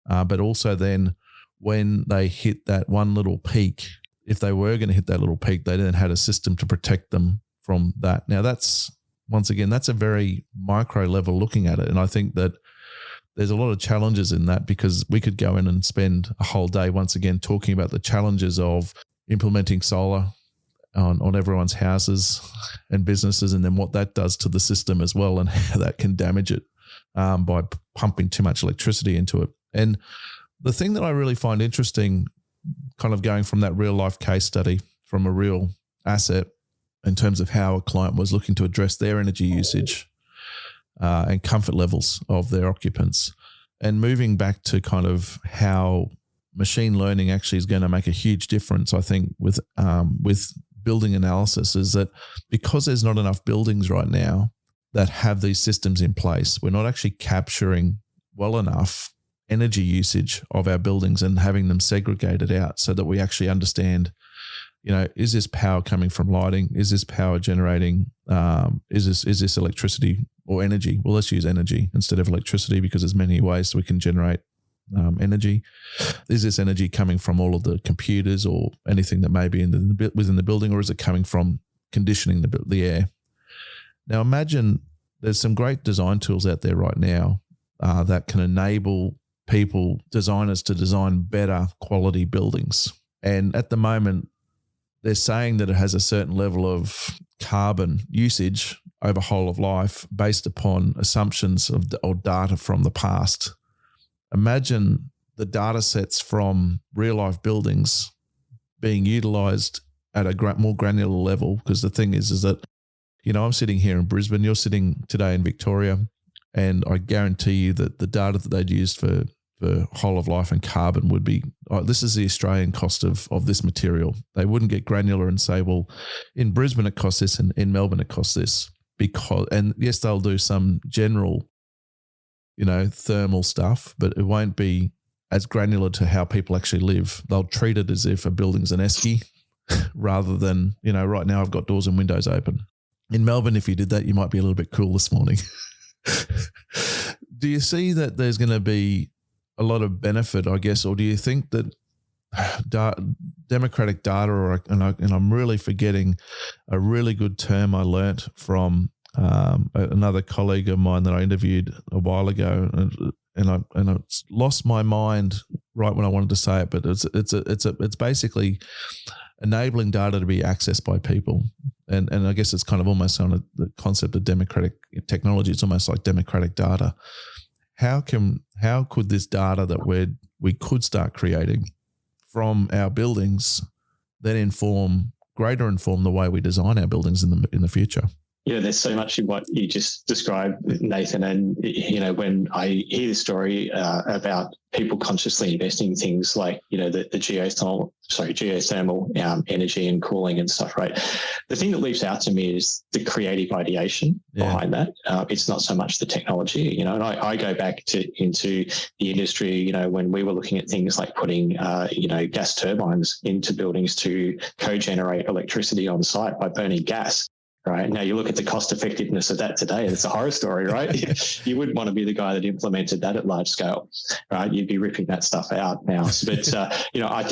but also then when they hit that one little peak, if they were going to hit that little peak, they then had a system to protect them from that. Now that's, once again, that's a very micro level looking at it. And I think that there's a lot of challenges in that, because we could go in and spend a whole day once again talking about the challenges of implementing solar on everyone's houses and businesses, and then what that does to the system as well, and how that can damage it by pumping too much electricity into it. And the thing that I really find interesting, kind of going from that real life case study from a real asset in terms of how a client was looking to address their energy usage and comfort levels of their occupants. And moving back to kind of how machine learning actually is going to make a huge difference, I think, with building analysis, is that because there's not enough buildings right now that have these systems in place, we're not actually capturing well enough energy usage of our buildings and having them segregated out so that we actually understand, is this power coming from lighting? Is this power generating? Is this electricity or energy? Well, let's use energy instead of electricity because there's many ways we can generate energy. Is this energy coming from all of the computers or anything that may be within the building, or is it coming from conditioning the air? Now, imagine there's some great design tools out there right now that can enable designers to design better quality buildings. And at the moment, they're saying that it has a certain level of carbon usage over whole of life based upon assumptions or data from the past. Imagine the data sets from real life buildings being utilized at a more granular level, because the thing is that, I'm sitting here in Brisbane, you're sitting today in Victoria, and I guarantee you that the data that they'd used for whole of life and carbon would be, this is the Australian cost of this material. They wouldn't get granular and say, well, in Brisbane it costs this and in Melbourne it costs this. And yes, they'll do some general, thermal stuff, but it won't be as granular to how people actually live. They'll treat it as if a building's an esky rather than, right now I've got doors and windows open. In Melbourne, if you did that, you might be a little bit cool this morning. Do you see that there's going to be a lot of benefit, I guess, or do you think that democratic data, and I'm really forgetting a really good term I learnt from another colleague of mine that I interviewed a while ago, and I lost my mind right when I wanted to say it, but it's basically enabling data to be accessed by people, and I guess it's kind of almost on the concept of democratic technology. It's almost like democratic data. How could this data that we could start creating from our buildings then greater inform the way we design our buildings in the future? Yeah, there's so much in what you just described, Nathan. And, when I hear the story about people consciously investing in things like, the geothermal energy and cooling and stuff, right? The thing that leaps out to me is the creative ideation behind that. It's not so much the technology, and I go back into the industry, when we were looking at things like putting, gas turbines into buildings to co-generate electricity on site by burning gas. Right. Now you look at the cost effectiveness of that today, it's a horror story, right? You wouldn't want to be the guy that implemented that at large scale, right? You'd be ripping that stuff out now. But, I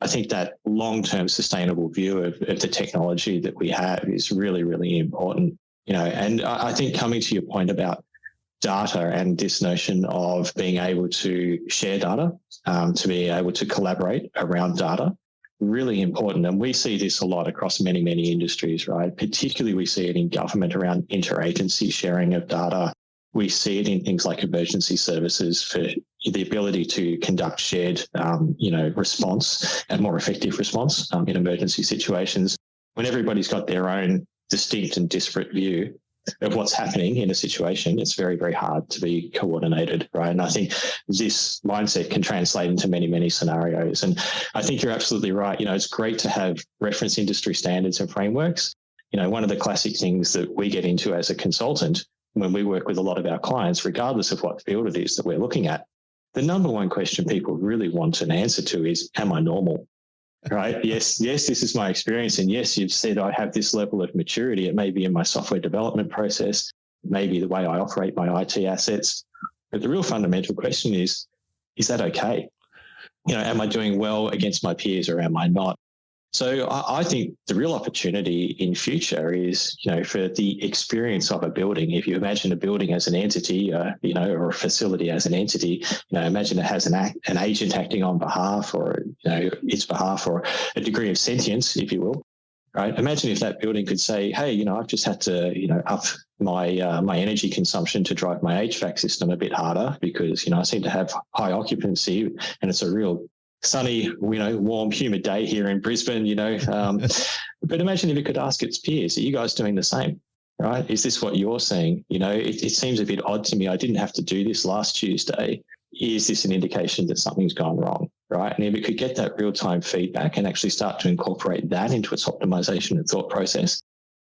think that long-term sustainable view of the technology that we have is really, really important, and I think coming to your point about data and this notion of being able to share data, to be able to collaborate around data, really important. And we see this a lot across many, many industries, right? Particularly we see it in government around interagency sharing of data. We see it in things like emergency services for the ability to conduct shared, response and more effective response in emergency situations. When everybody's got their own distinct and disparate view of what's happening in a situation, it's very, very hard to be coordinated, right? And I think this mindset can translate into many, many scenarios. And I think you're absolutely right. It's great to have reference industry standards and frameworks. One of the classic things that we get into as a consultant when we work with a lot of our clients, regardless of what field it is that we're looking at, the number one question people really want an answer to is, am I normal? Right? Yes, this is my experience. And yes, you've said I have this level of maturity. It may be in my software development process, it may be the way I operate my IT assets. But the real fundamental question is that okay? Am I doing well against my peers or am I not? So I think the real opportunity in future is, for the experience of a building. If you imagine a building as an entity, or a facility as an entity, imagine it has an agent acting on behalf or, its behalf, or a degree of sentience, if you will, right? Imagine if that building could say, hey, I've just had to, up my energy consumption to drive my HVAC system a bit harder because, I seem to have high occupancy and it's a real sunny, warm, humid day here in Brisbane, but imagine if it could ask its peers, are you guys doing the same? Right? Is this what you're seeing? It seems a bit odd to me. I didn't have to do this last Tuesday. Is this an indication that something's gone wrong? Right? And if it could get that real-time feedback and actually start to incorporate that into its optimization and thought process,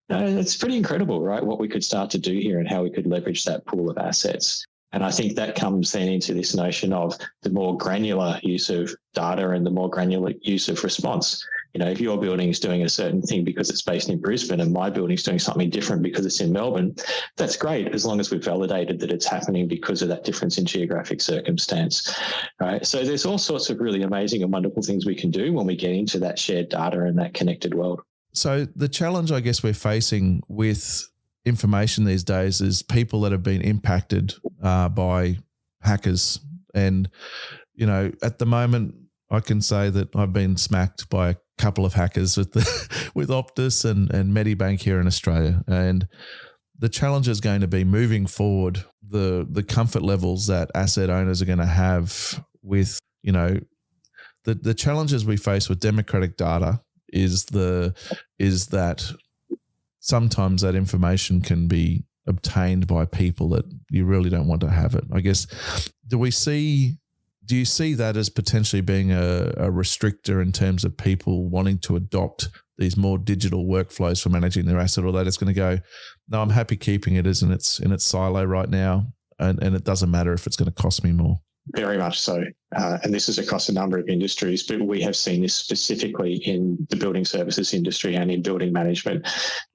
it's pretty incredible, right? What we could start to do here and how we could leverage that pool of assets. And I think that comes then into this notion of the more granular use of data and the more granular use of response. If your building is doing a certain thing because it's based in Brisbane and my building is doing something different because it's in Melbourne, that's great, as long as we've validated that it's happening because of that difference in geographic circumstance, right? So there's all sorts of really amazing and wonderful things we can do when we get into that shared data and that connected world. So the challenge I guess we're facing with information these days is people that have been impacted by hackers. And, at the moment, I can say that I've been smacked by a couple of hackers with Optus and Medibank here in Australia. And the challenge is going to be moving forward, the comfort levels that asset owners are going to have with, the challenges we face with democratic data is that sometimes that information can be obtained by people that you really don't want to have it. I guess, do you see that as potentially being a restrictor in terms of people wanting to adopt these more digital workflows for managing their asset, or they're just going to go, no, I'm happy keeping it as in its silo right now, and it doesn't matter if it's going to cost me more? Very much so. And this is across a number of industries, but we have seen this specifically in the building services industry and in building management.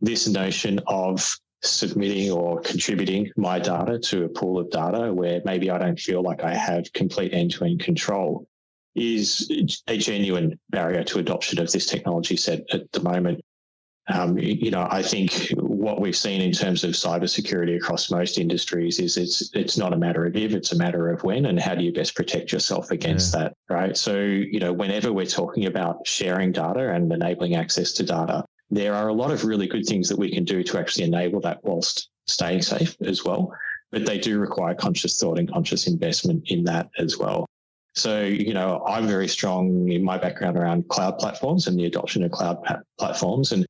This notion of submitting or contributing my data to a pool of data where maybe I don't feel like I have complete end-to-end control is a genuine barrier to adoption of this technology set at the moment. I think what we've seen in terms of cybersecurity across most industries is it's not a matter of if, it's a matter of when, and how do you best protect yourself against that, right? So, whenever we're talking about sharing data and enabling access to data, there are a lot of really good things that we can do to actually enable that whilst staying safe as well. But they do require conscious thought and conscious investment in that as well. So, I'm very strong in my background around cloud platforms and the adoption of cloud platforms. And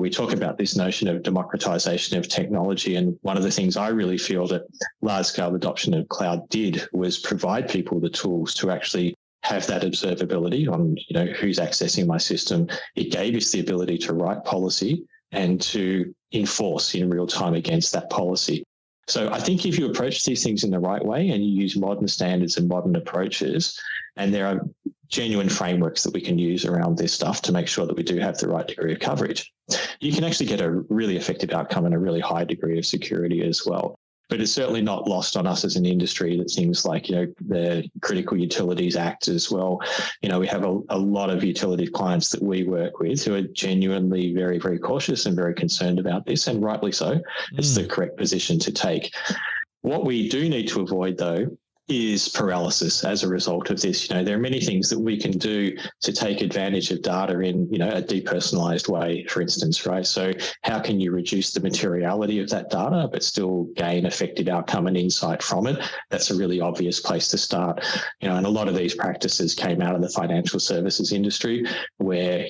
we talk about this notion of democratization of technology. And one of the things I really feel that large-scale adoption of cloud did was provide people the tools to actually have that observability on, who's accessing my system. It gave us the ability to write policy and to enforce in real time against that policy. So I think if you approach these things in the right way and you use modern standards and modern approaches, and there are genuine frameworks that we can use around this stuff to make sure that we do have the right degree of coverage, you can actually get a really effective outcome and a really high degree of security as well. But it's certainly not lost on us as an industry that things like, the Critical Utilities Act as well. We have a lot of utility clients that we work with who are genuinely very, very cautious and very concerned about this, and rightly so. It's the correct position to take. What we do need to avoid, though, is paralysis as a result of this. There are many things that we can do to take advantage of data in, a depersonalized way, for instance, right? So how can you reduce the materiality of that data, but still gain effective outcome and insight from it? That's a really obvious place to start. And a lot of these practices came out of the financial services industry where,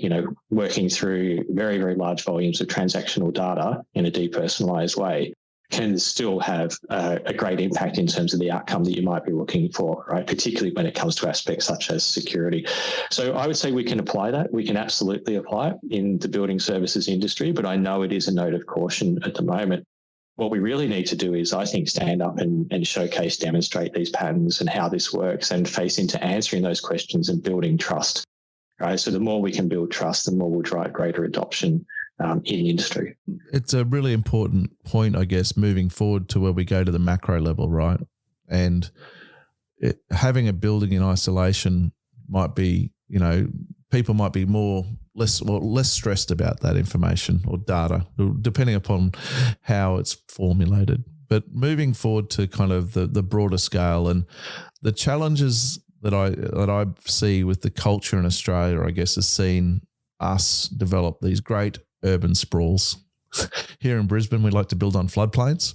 working through very, very large volumes of transactional data in a depersonalized way can still have a great impact in terms of the outcome that you might be looking for, right? Particularly when it comes to aspects such as security. So I would say we can apply that. We can absolutely apply it in the building services industry, but I know it is a note of caution at the moment. What we really need to do is, I think, stand up and showcase, demonstrate these patterns and how this works, and face into answering those questions and building trust, right? So the more we can build trust, the more we'll drive greater adoption in industry. It's a really important point, I guess, moving forward to where we go to the macro level, right? And having a building in isolation might be, people might be less stressed about that information or data, depending upon how it's formulated. But moving forward to kind of the broader scale and the challenges that I see with the culture in Australia, I guess, has seen us develop these great urban sprawls. Here in Brisbane, we like to build on floodplains.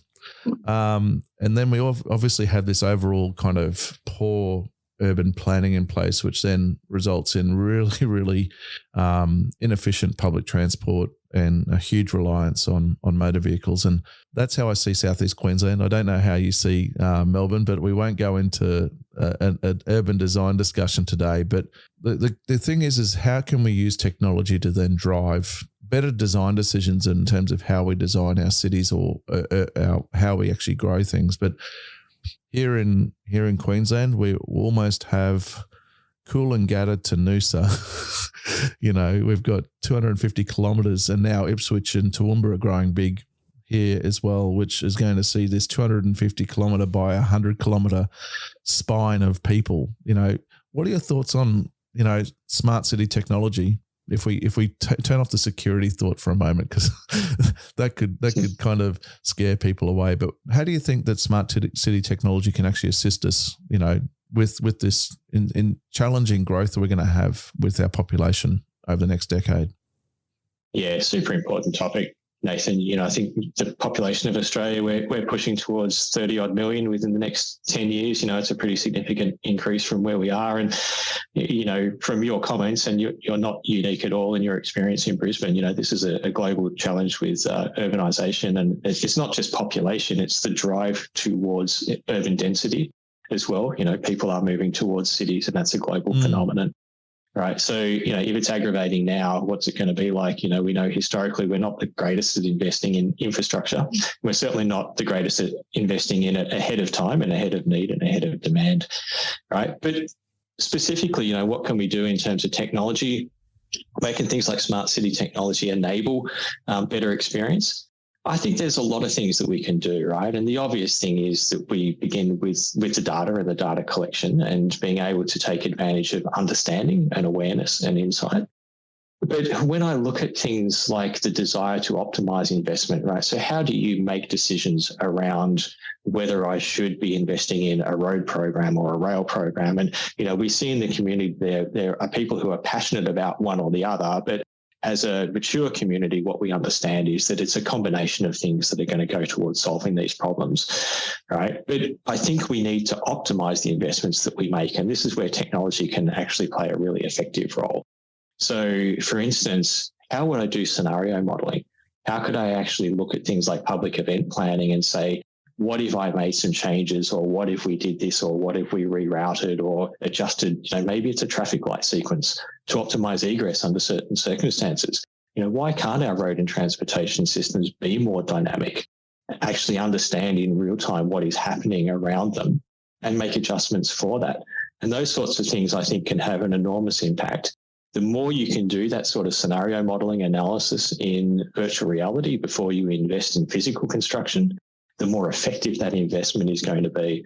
And then we obviously have this overall kind of poor urban planning in place, which then results in really, really inefficient public transport and a huge reliance on motor vehicles. And that's how I see Southeast Queensland. I don't know how you see Melbourne, but we won't go into an urban design discussion today. But the thing is how can we use technology to then drive better design decisions in terms of how we design our cities or how we actually grow things. But here in Queensland, we almost have Coolangatta to Noosa. We've got 250 kilometres, and now Ipswich and Toowoomba are growing big here as well, which is going to see this 250 kilometre by 100 kilometre spine of people. What are your thoughts on, smart city technology? If we turn off the security thought for a moment, because that could kind of scare people away. But how do you think that smart city technology can actually assist us, with this in challenging growth that we're going to have with our population over the next decade? Yeah, super important topic, Nathan. I think the population of Australia, we're pushing towards 30 odd million within the next 10 years. It's a pretty significant increase from where we are. And, from your comments, and you're not unique at all in your experience in Brisbane, this is a global challenge with urbanisation. And it's not just population, it's the drive towards urban density as well. People are moving towards cities, and that's a global phenomenon. Right. So, if it's aggravating now, what's it going to be like? We know historically we're not the greatest at investing in infrastructure. We're certainly not the greatest at investing in it ahead of time and ahead of need and ahead of demand. Right. But specifically, what can we do in terms of technology? Where can things like smart city technology enable better experience? I think there's a lot of things that we can do, right? And the obvious thing is that we begin with the data and the data collection and being able to take advantage of understanding and awareness and insight. But when I look at things like the desire to optimize investment, right? So how do you make decisions around whether I should be investing in a road program or a rail program? And, we see in the community there are people who are passionate about one or the other, but as a mature community, what we understand is that it's a combination of things that are going to go towards solving these problems, right? But I think we need to optimize the investments that we make, and this is where technology can actually play a really effective role. So, for instance, how would I do scenario modeling? How could I actually look at things like public event planning and say, what if I made some changes, or what if we did this, or what if we rerouted or adjusted, maybe it's a traffic light sequence to optimize egress under certain circumstances. Why can't our road and transportation systems be more dynamic, actually understand in real time what is happening around them and make adjustments for that? And those sorts of things, I think, can have an enormous impact. The more you can do that sort of scenario modeling analysis in virtual reality before you invest in physical construction, the more effective that investment is going to be.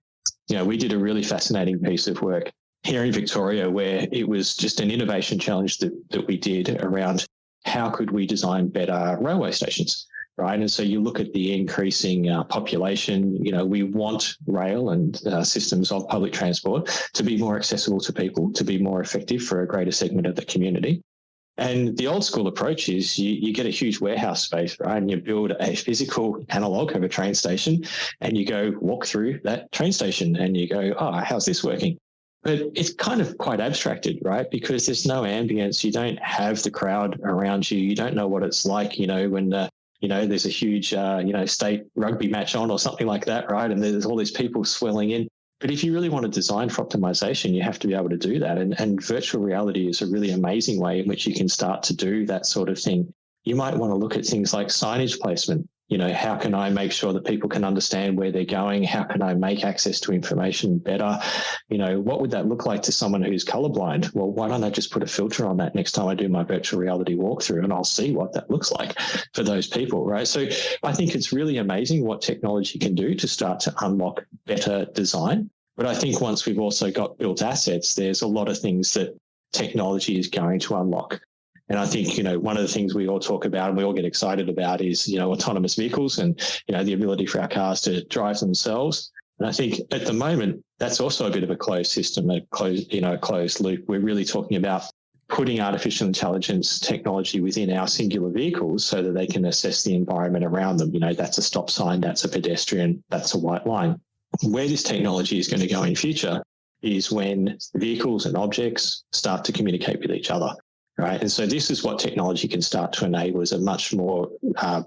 We did a really fascinating piece of work here in Victoria where it was just an innovation challenge that we did around how could we design better railway stations, right? And so you look at the increasing population, we want rail and systems of public transport to be more accessible to people, to be more effective for a greater segment of the community. And the old school approach is you get a huge warehouse space, right? And you build a physical analog of a train station and you go walk through that train station and you go, oh, how's this working? But it's kind of quite abstracted, right? Because there's no ambience. You don't have the crowd around you. You don't know what it's like, when there's a huge, state rugby match on or something like that, right? And there's all these people swelling in. But if you really want to design for optimization, you have to be able to do that. And virtual reality is a really amazing way in which you can start to do that sort of thing. You might want to look at things like signage placement. How can I make sure that people can understand where they're going? How can I make access to information better? What would that look like to someone who's colorblind? Well, why don't I just put a filter on that next time I do my virtual reality walkthrough and I'll see what that looks like for those people, right? So I think it's really amazing what technology can do to start to unlock better design. But I think once we've also got built assets, there's a lot of things that technology is going to unlock. And I think, one of the things we all talk about and we all get excited about is, autonomous vehicles and, the ability for our cars to drive themselves. And I think at the moment, that's also a bit of a closed system, a closed loop. We're really talking about putting artificial intelligence technology within our singular vehicles so that they can assess the environment around them. That's a stop sign, that's a pedestrian, that's a white line. Where this technology is going to go in future is when vehicles and objects start to communicate with each other, right? And so this is what technology can start to enable, is a much more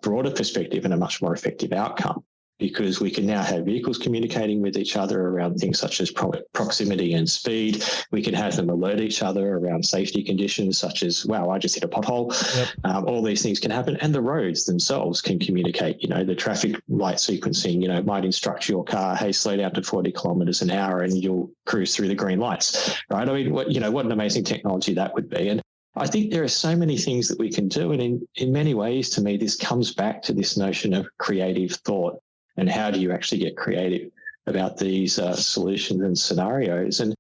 broader perspective and a much more effective outcome, because we can now have vehicles communicating with each other around things such as proximity and speed. We can have them alert each other around safety conditions such as, wow, I just hit a pothole. Yep. All these things can happen. And the roads themselves can communicate. The traffic light sequencing, might instruct your car, hey, slow down to 40 kilometres an hour and you'll cruise through the green lights, right? I mean, what an amazing technology that would be. And I think there are so many things that we can do. And in many ways, to me, this comes back to this notion of creative thought. And how do you actually get creative about these solutions and scenarios? And,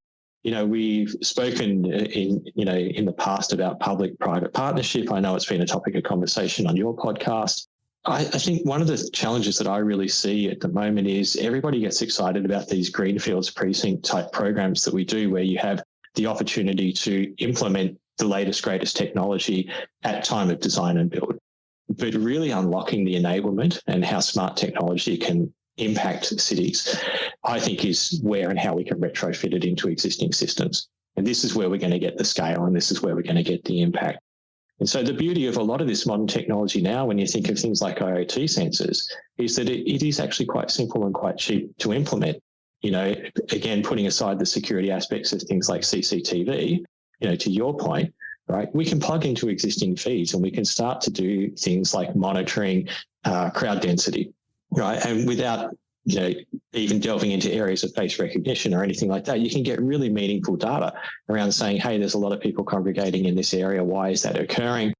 we've spoken in the past about public-private partnership. I know it's been a topic of conversation on your podcast. I think one of the challenges that I really see at the moment is everybody gets excited about these greenfields precinct type programs that we do, where you have the opportunity to implement the latest, greatest technology at time of design and build. But really unlocking the enablement and how smart technology can impact cities, I think, is where and how we can retrofit it into existing systems. And this is where we're going to get the scale, and this is where we're going to get the impact. And so the beauty of a lot of this modern technology now, when you think of things like IoT sensors, is that it is actually quite simple and quite cheap to implement. Again, putting aside the security aspects of things like CCTV, to your point, right, we can plug into existing feeds and we can start to do things like monitoring crowd density, right? And without, even delving into areas of face recognition or anything like that, you can get really meaningful data around saying, hey, there's a lot of people congregating in this area. Why is that occurring?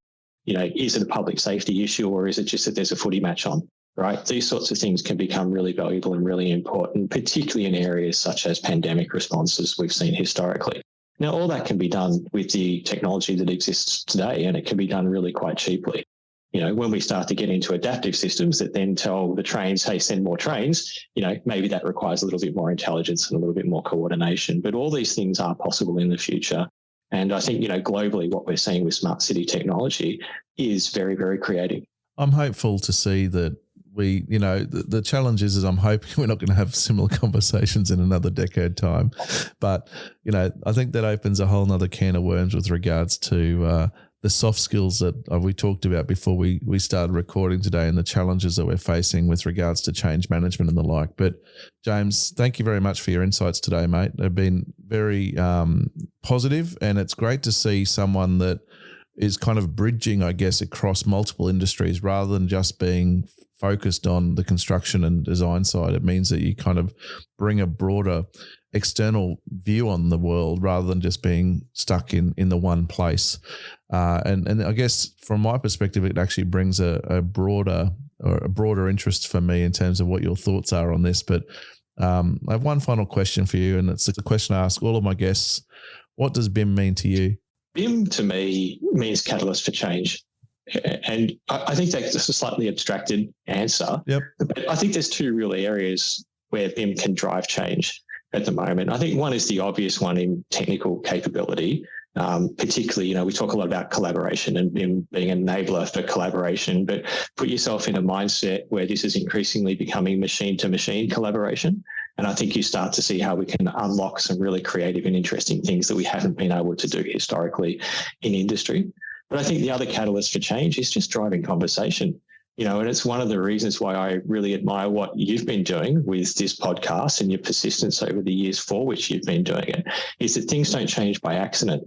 Is it a public safety issue, or is it just that there's a footy match on, right? These sorts of things can become really valuable and really important, particularly in areas such as pandemic responses we've seen historically. Now, all that can be done with the technology that exists today, and it can be done really quite cheaply. When we start to get into adaptive systems that then tell the trains, hey, send more trains, maybe that requires a little bit more intelligence and a little bit more coordination. But all these things are possible in the future. And I think, globally, what we're seeing with smart city technology is very, very creative. I'm hopeful to see that the challenge is I'm hoping we're not going to have similar conversations in another decade time. But, I think that opens a whole nother can of worms with regards to the soft skills that we talked about before we started recording today, and the challenges that we're facing with regards to change management and the like. But James, thank you very much for your insights today, mate. They've been very positive, and it's great to see someone that is kind of bridging, I guess, across multiple industries rather than just being focused on the construction and design side. It means that you kind of bring a broader external view on the world rather than just being stuck in the one place. And I guess from my perspective, it actually brings a broader interest for me in terms of what your thoughts are on this. But I have one final question for you, and it's the question I ask all of my guests. What does BIM mean to you? BIM to me means catalyst for change. And I think that's just a slightly abstracted answer. Yep. But I think there's two real areas where BIM can drive change at the moment. I think one is the obvious one in technical capability. Particularly, we talk a lot about collaboration and BIM being an enabler for collaboration, but put yourself in a mindset where this is increasingly becoming machine-to-machine collaboration. And I think you start to see how we can unlock some really creative and interesting things that we haven't been able to do historically in industry. But I think the other catalyst for change is just driving conversation. And it's one of the reasons why I really admire what you've been doing with this podcast and your persistence over the years for which you've been doing it, is that things don't change by accident.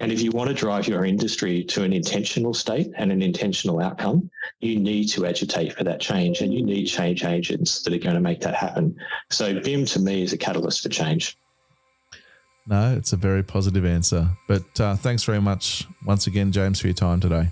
And if you want to drive your industry to an intentional state and an intentional outcome, you need to agitate for that change, and you need change agents that are going to make that happen. So BIM to me is a catalyst for change. No, it's a very positive answer. But thanks very much once again, James, for your time today.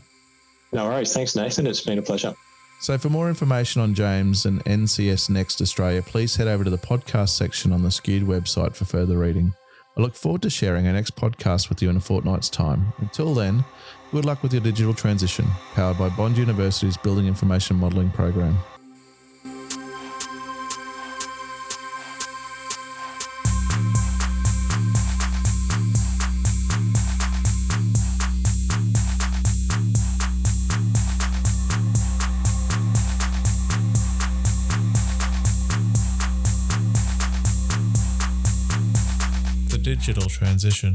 No worries. Thanks, Nathan. It's been a pleasure. So for more information on James and NCS Next Australia, please head over to the podcast section on the Skewed website for further reading. I look forward to sharing our next podcast with you in a fortnight's time. Until then, good luck with your digital transition, powered by Bond University's Building Information Modelling program. digital transition.